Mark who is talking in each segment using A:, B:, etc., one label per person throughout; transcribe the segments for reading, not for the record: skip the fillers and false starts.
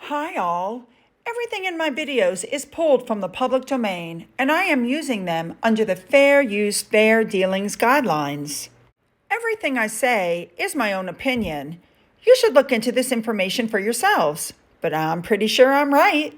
A: Hi all. Everything in my videos is pulled from the public domain, and I am using them under the Fair Use Fair Dealings guidelines. Everything I say is my own opinion. You should look into this information for yourselves, but I'm pretty sure I'm right.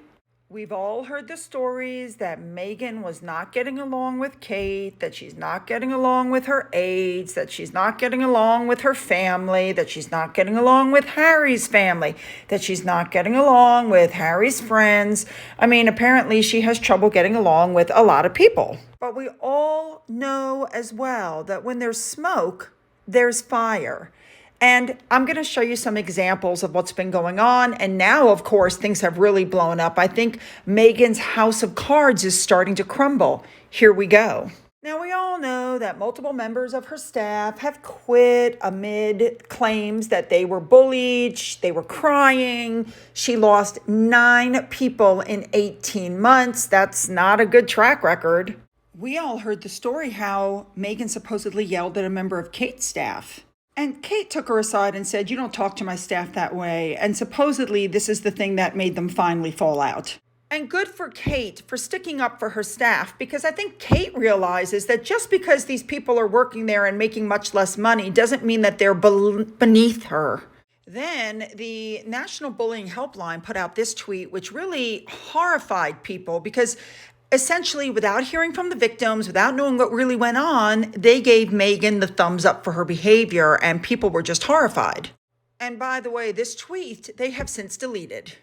A: We've all heard the stories that Megan was not getting along with Kate, that she's not getting along with her aides, that she's not getting along with her family, that she's not getting along with Harry's family, that she's not getting along with Harry's friends. I mean, apparently she has trouble getting along with a lot of people. But we all know as well that when there's smoke, there's fire. And I'm going to show you some examples of what's been going on. And now, of course, things have really blown up. I think Megan's house of cards is starting to crumble. Here we go. Now, we all know that multiple members of her staff have quit amid claims that they were bullied, they were crying. She lost 9 people in 18 months. That's not a good track record. We all heard the story how Megan supposedly yelled at a member of Kate's staff. And Kate took her aside and said, "You don't talk to my staff that way." And supposedly this is the thing that made them finally fall out. And good for Kate for sticking up for her staff, because I think Kate realizes that just because these people are working there and making much less money doesn't mean that they're beneath her. Then the National Bullying Helpline put out this tweet, which really horrified people because essentially, without hearing from the victims, without knowing what really went on, they gave Megan the thumbs up for her behavior, and people were just horrified. And by the way, this tweet they have since deleted.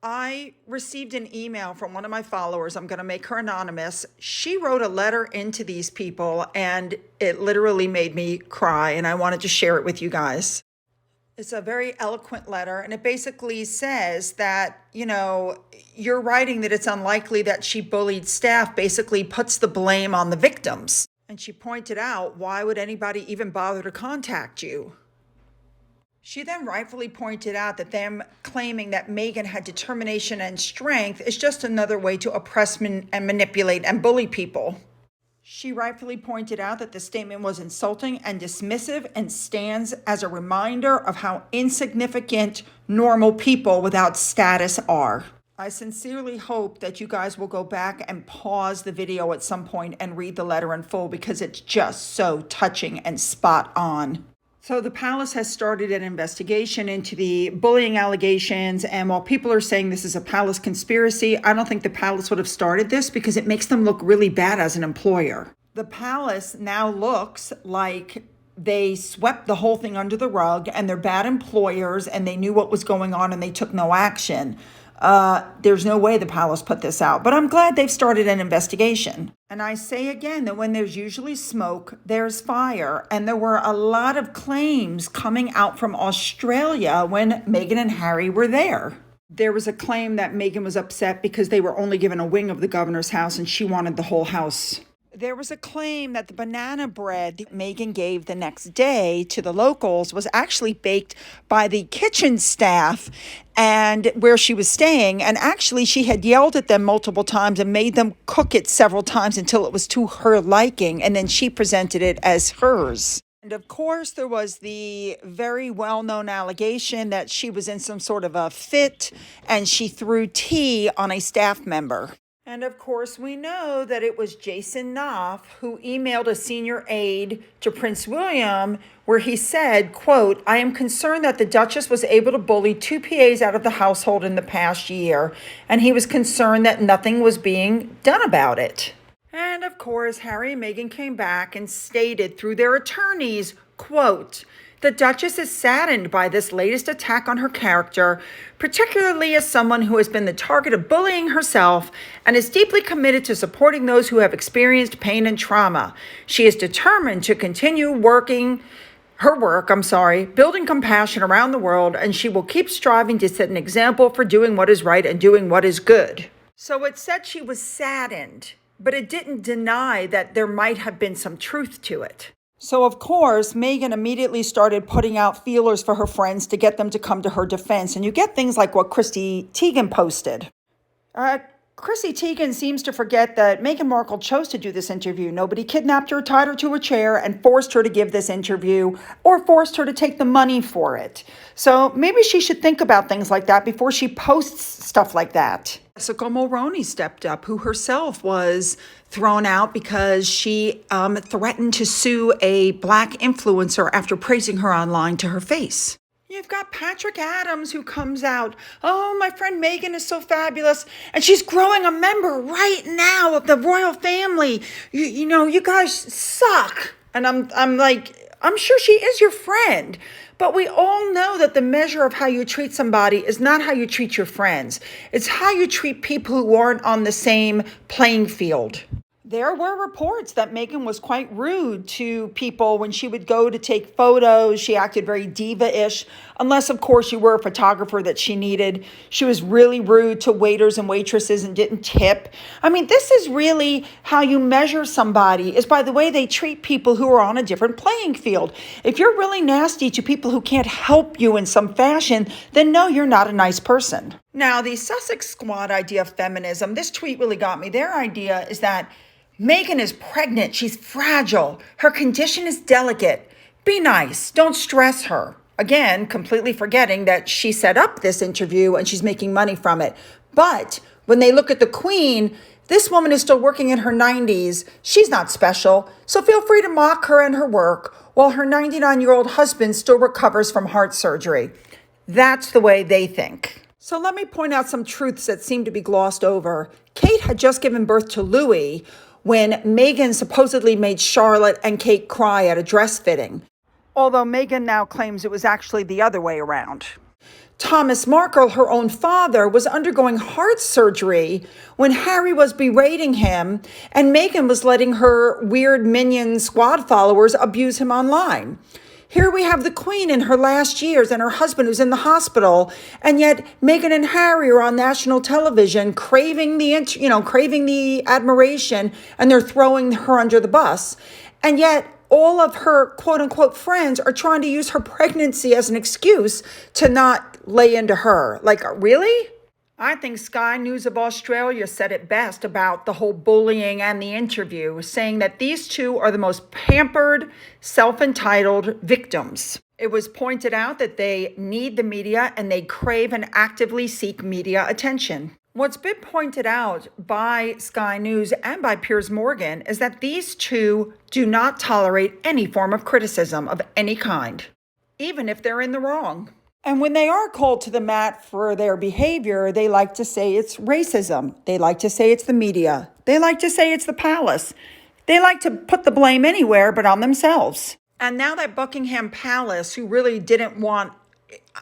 A: I received an email from one of my followers. I'm going to make her anonymous. She wrote a letter into these people, and it literally made me cry, and I wanted to share it with you guys. It's a very eloquent letter, and it basically says that, you're writing that it's unlikely that she bullied staff, basically puts the blame on the victims. And she pointed out, why would anybody even bother to contact you? She then rightfully pointed out that them claiming that Megan had determination and strength is just another way to oppress and manipulate and bully people. She rightfully pointed out that the statement was insulting and dismissive and stands as a reminder of how insignificant normal people without status are. I sincerely hope that you guys will go back and pause the video at some point and read the letter in full, because it's just so touching and spot on. So the palace has started an investigation into the bullying allegations, and while people are saying this is a palace conspiracy, I don't think the palace would have started this because it makes them look really bad as an employer. The palace now looks like they swept the whole thing under the rug and they're bad employers and they knew what was going on and they took no action. There's no way the palace put this out, but I'm glad they've started an investigation. And I say again that when there's usually smoke, there's fire. And there were a lot of claims coming out from Australia when Meghan and Harry were there. There was a claim that Meghan was upset because they were only given a wing of the governor's house and she wanted the whole house. There was a claim that the banana bread that Meghan gave the next day to the locals was actually baked by the kitchen staff and where she was staying. And actually, she had yelled at them multiple times and made them cook it several times until it was to her liking. And then she presented it as hers. And of course, there was the very well-known allegation that she was in some sort of a fit and she threw tea on a staff member. And of course, we know that it was Jason Knopf who emailed a senior aide to Prince William where he said, quote, "I am concerned that the Duchess was able to bully 2 PAs out of the household in the past year, and he was concerned that nothing was being done about it." And of course, Harry and Meghan came back and stated through their attorneys, quote, "The Duchess is saddened by this latest attack on her character, particularly as someone who has been the target of bullying herself and is deeply committed to supporting those who have experienced pain and trauma. She is determined to continue building compassion around the world, and she will keep striving to set an example for doing what is right and doing what is good." So it said she was saddened, but it didn't deny that there might have been some truth to it. So, of course, Meghan immediately started putting out feelers for her friends to get them to come to her defense. And you get things like what Chrissy Teigen posted. Chrissy Teigen seems to forget that Meghan Markle chose to do this interview. Nobody kidnapped her, tied her to a chair, and forced her to give this interview or forced her to take the money for it. So maybe she should think about things like that before she posts stuff like that. Jessica Mulroney stepped up, who herself was thrown out because she threatened to sue a black influencer after praising her online to her face. You've got Patrick Adams who comes out, oh, my friend Meghan is so fabulous, and she's growing a member right now of the royal family. You know, you guys suck. And I'm like, I'm sure she is your friend. But we all know that the measure of how you treat somebody is not how you treat your friends. It's how you treat people who aren't on the same playing field. There were reports that Meghan was quite rude to people when she would go to take photos. She acted very diva-ish, unless, of course, you were a photographer that she needed. She was really rude to waiters and waitresses and didn't tip. I mean, this is really how you measure somebody, is by the way they treat people who are on a different playing field. If you're really nasty to people who can't help you in some fashion, then no, you're not a nice person. Now, the Sussex Squad idea of feminism, this tweet really got me. Their idea is that Meghan is pregnant. She's fragile. Her condition is delicate. Be nice. Don't stress her. Again, completely forgetting that she set up this interview and she's making money from it. But when they look at the Queen, this woman is still working in her 90s. She's not special. So feel free to mock her and her work while her 99-year-old husband still recovers from heart surgery. That's the way they think. So let me point out some truths that seem to be glossed over. Kate had just given birth to Louis when Meghan supposedly made Charlotte and Kate cry at a dress fitting, although Meghan now claims it was actually the other way around. Thomas Markle, her own father, was undergoing heart surgery when Harry was berating him, and Meghan was letting her weird minion squad followers abuse him online. Here we have the Queen in her last years and her husband who's in the hospital, and yet Meghan and Harry are on national television craving the admiration, and they're throwing her under the bus. And yet all of her quote-unquote friends are trying to use her pregnancy as an excuse to not lay into her. Like, really? I think Sky News of Australia said it best about the whole bullying and the interview, saying that these two are the most pampered, self-entitled victims. It was pointed out that they need the media and they crave and actively seek media attention. What's been pointed out by Sky News and by Piers Morgan is that these two do not tolerate any form of criticism of any kind, even if they're in the wrong. And when they are called to the mat for their behavior, they like to say it's racism. They like to say it's the media. They like to say it's the palace. They like to put the blame anywhere but on themselves. And now that Buckingham Palace, who really didn't want,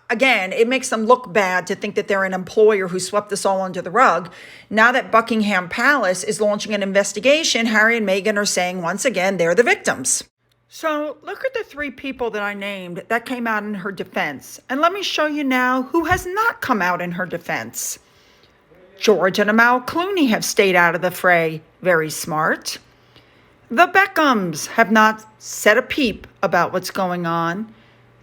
A: again, it makes them look bad to think that they're an employer who swept this all under the rug. Now that Buckingham Palace is launching an investigation, Harry and Meghan are saying once again they're the victims. So look at the three people that I named that came out in her defense. And let me show you now who has not come out in her defense. George and Amal Clooney have stayed out of the fray. Very smart. The Beckhams have not said a peep about what's going on.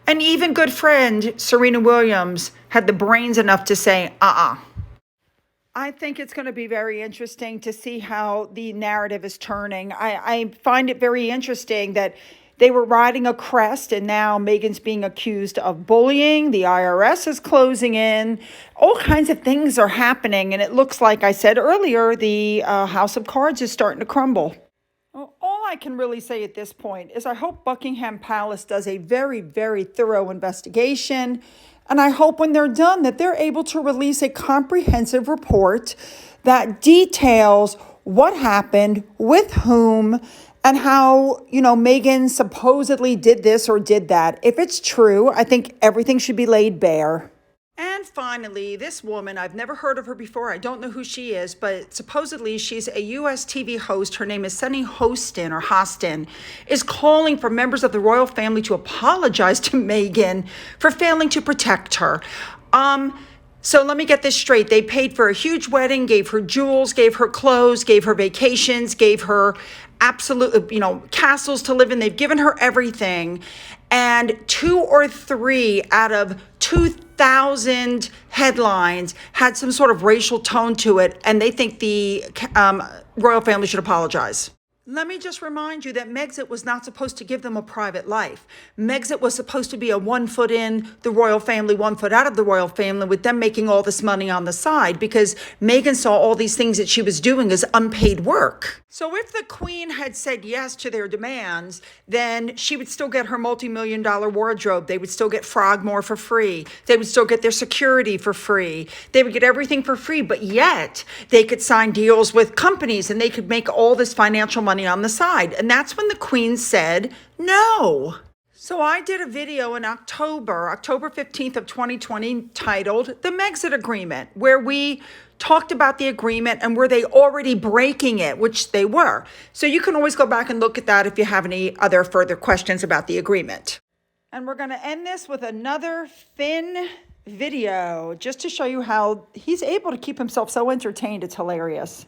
A: And even good friend Serena Williams had the brains enough to say, I think it's going to be very interesting to see how the narrative is turning. I find it very interesting that they were riding a crest and now Meghan's being accused of bullying. The IRS is closing in. All kinds of things are happening. And it looks like I said earlier, the House of Cards is starting to crumble. Well, all I can really say at this point is I hope Buckingham Palace does a very, very thorough investigation. And I hope when they're done that they're able to release a comprehensive report that details what happened, with whom, and how, Meghan supposedly did this or did that. If it's true, I think everything should be laid bare. And finally, this woman, I've never heard of her before. I don't know who she is, but supposedly she's a U.S. TV host. Her name is Sunny Hostin, is calling for members of the royal family to apologize to Meghan for failing to protect her. So let me get this straight. They paid for a huge wedding, gave her jewels, gave her clothes, gave her vacations, gave her absolute, castles to live in. They've given her everything. And 2 or 3 out of 2,000 headlines had some sort of racial tone to it, and they think the royal family should apologize. Let me just remind you that Megxit was not supposed to give them a private life. Megxit was supposed to be a 1 foot in the royal family, 1 foot out of the royal family, with them making all this money on the side, because Meghan saw all these things that she was doing as unpaid work. So if the Queen had said yes to their demands, then she would still get her multi-million-dollar wardrobe. They would still get Frogmore for free. They would still get their security for free. They would get everything for free, but yet they could sign deals with companies and they could make all this financial money on the side. And that's when the Queen said no. So I did a video in October 15th of 2020, titled The Megxit Agreement, where we talked about the agreement and were they already breaking it, which they were. So you can always go back and look at that if you have any other further questions about the agreement. And we're going to end this with another Finn video, just to show you how he's able to keep himself so entertained. It's hilarious.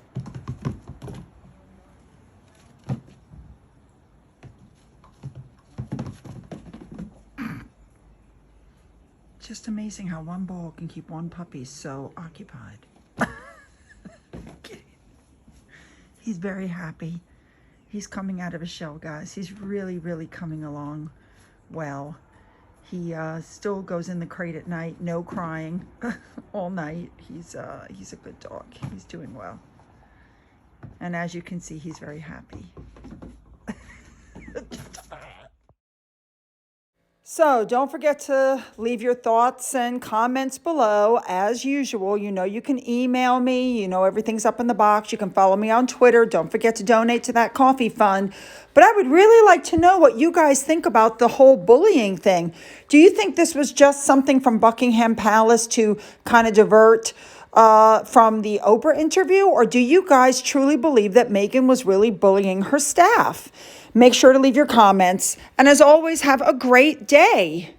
A: Just amazing how one ball can keep one puppy so occupied. He's very happy. He's coming out of his shell, guys. He's really, really coming along well. He still goes in the crate at night, no crying all night. He's a good dog. He's doing well. And as you can see, he's very happy. So don't forget to leave your thoughts and comments below. As usual, you can email me. Everything's up in the box. You can follow me on Twitter. Don't forget to donate to that coffee fund. But I would really like to know what you guys think about the whole bullying thing. Do you think this was just something from Buckingham Palace to kind of divert from the Oprah interview? Or do you guys truly believe that Meghan was really bullying her staff? Make sure to leave your comments. And as always, have a great day.